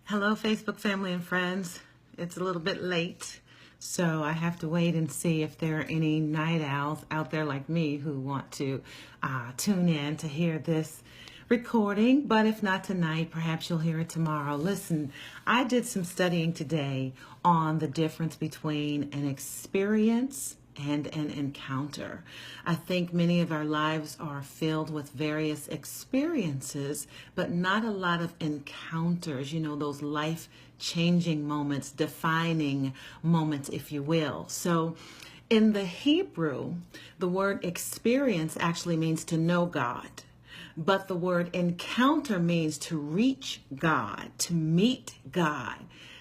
Hello, Facebook family and friends. It's a little bit late, so I have to wait and see if there are any night owls out there like me who want to tune in to hear this recording. But if not tonight, perhaps you'll hear it tomorrow. Listen, I did some studying today on the difference between an experience and an encounter. I think many of our lives are filled with various experiences, but not a lot of encounters, those life changing moments, defining moments, if you will. So in the Hebrew, the word experience actually means to know God. But the word encounter means to reach God, to meet God.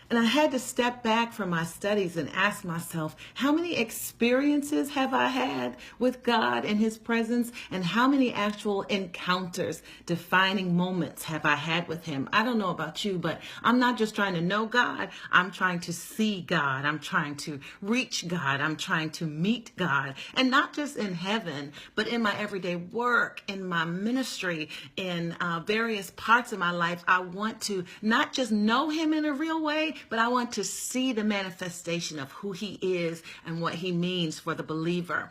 And I had to step back from my studies and ask myself, how many experiences have I had with God and His presence? And how many actual encounters, defining moments have I had with Him? I don't know about you, but I'm not just trying to know God. I'm trying to see God. I'm trying to reach God. I'm trying to meet God. And not just in heaven, but in my everyday work, in my ministry, in various parts of my life. I want to not just know Him in a real way, but I want to see the manifestation of who He is and what He means for the believer.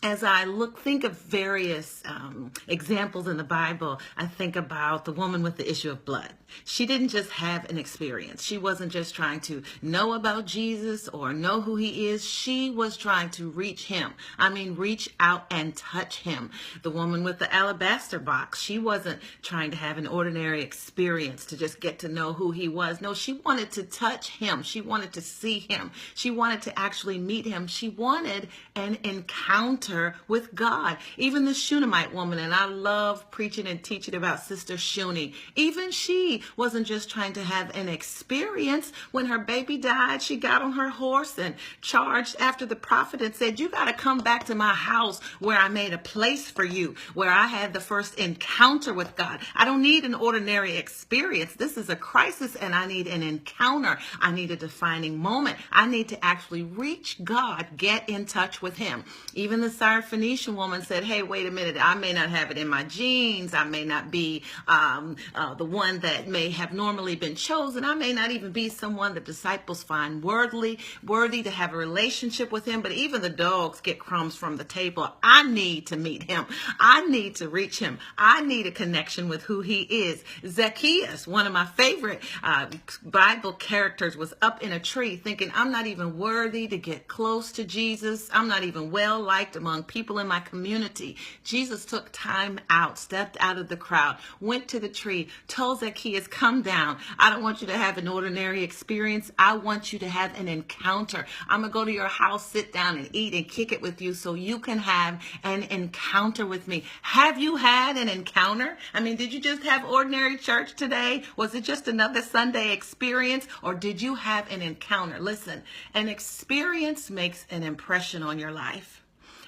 As I think of various examples in the Bible, I think about the woman with the issue of blood. She didn't just have an experience. She wasn't just trying to know about Jesus or know who He is. She was trying to reach Him. Reach out and touch Him. The woman with the alabaster box, she wasn't trying to have an ordinary experience to just get to know who He was. No, she wanted to touch Him. She wanted to see Him. She wanted to actually meet Him. She wanted an encounter with God. Even the Shunammite woman, and I love preaching and teaching about Sister Shuni. Even she wasn't just trying to have an experience. When her baby died, she got on her horse and charged after the prophet and said, "You got to come back to my house where I made a place for you, where I had the first encounter with God. I don't need an ordinary experience. This is a crisis and I need an encounter. I need a defining moment. I need to actually reach God, get in touch with Him." Even the Syrophoenician woman said, "Hey, wait a minute. I may not have it in my genes. I may not be the one that may have normally been chosen. I may not even be someone the disciples find worthy to have a relationship with Him. But even the dogs get crumbs from the table. I need to meet Him. I need to reach Him. I need a connection with who He is." Zacchaeus, one of my favorite Bible characters, was up in a tree thinking, "I'm not even worthy to get close to Jesus. I'm not even well liked among people in my community." Jesus took time out, stepped out of the crowd, went to the tree, told Zacchaeus, "Come down. I don't want you to have an ordinary experience. I want you to have an encounter. I'm going to go to your house, sit down and eat and kick it with you so you can have an encounter with me." Have you had an encounter? Did you just have ordinary church today? Was it just another Sunday experience, or did you have an encounter? Listen, an experience makes an impression on your life.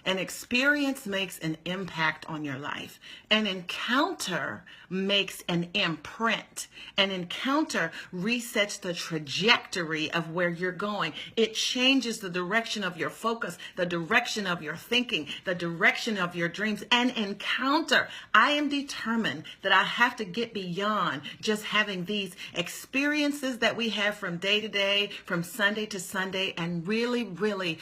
An experience makes an impact on your life. An encounter makes an imprint. An encounter resets the trajectory of where you're going. It changes the direction of your focus, the direction of your thinking, the direction of your dreams. An encounter. I am determined that I have to get beyond just having these experiences that we have from day to day, from Sunday to Sunday, and really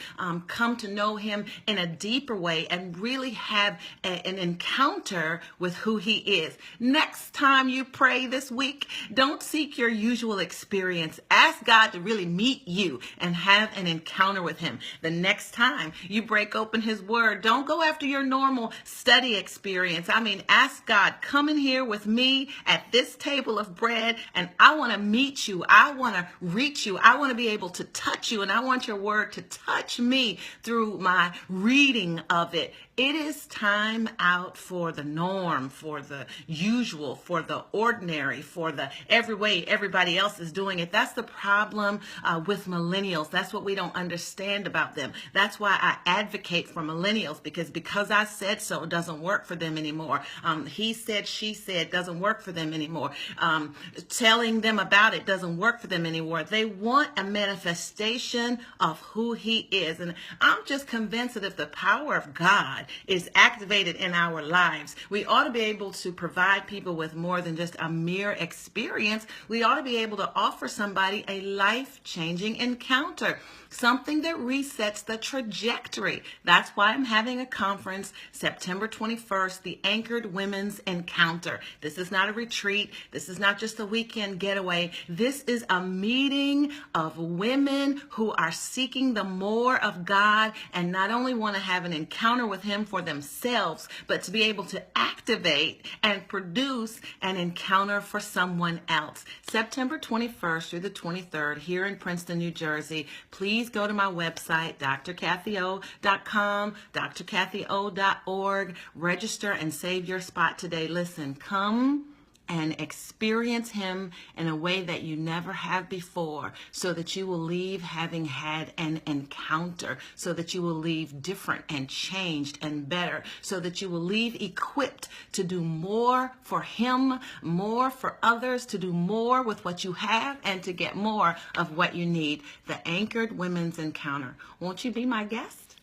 come to know Him in a deeper way and really have an encounter with who He is. Next time you pray this week, don't seek your usual experience. Ask God to really meet you and have an encounter with Him. The next time you break open His Word, don't go after your normal study experience. Ask God, "Come in here with me at this table of bread, and I want to meet you. I want to reach you. I want to be able to touch you, and I want your Word to touch me through my reading of it." It is time out for the norm, for the usual, for the ordinary, for the every way everybody else is doing it. That's the problem with millennials. That's what we don't understand about them. That's why I advocate for millennials, because I said so doesn't work for them anymore. He said, she said doesn't work for them anymore. Telling them about it doesn't work for them anymore. They want a manifestation of who He is. And I'm just convinced that if the power of God God is activated in our lives, we ought to be able to provide people with more than just a mere experience. We ought to be able to offer somebody a life-changing encounter, something that resets the trajectory. That's why I'm having a conference September 21st, the Anchored Women's Encounter. This is not a retreat. This is not just a weekend getaway. This is a meeting of women who are seeking the more of God and not only want to have an encounter with Him for themselves, but to be able to activate and produce an encounter for someone else. September 21st through the 23rd here in Princeton, New Jersey. Please go to my website, drkathyo.com, drkathyo.org. Register and save your spot today. Listen, come and experience Him in a way that you never have before, so that you will leave having had an encounter, so that you will leave different and changed and better, so that you will leave equipped to do more for Him, more for others, to do more with what you have, and to get more of what you need. The Anchored Women's Encounter. Won't you be my guest?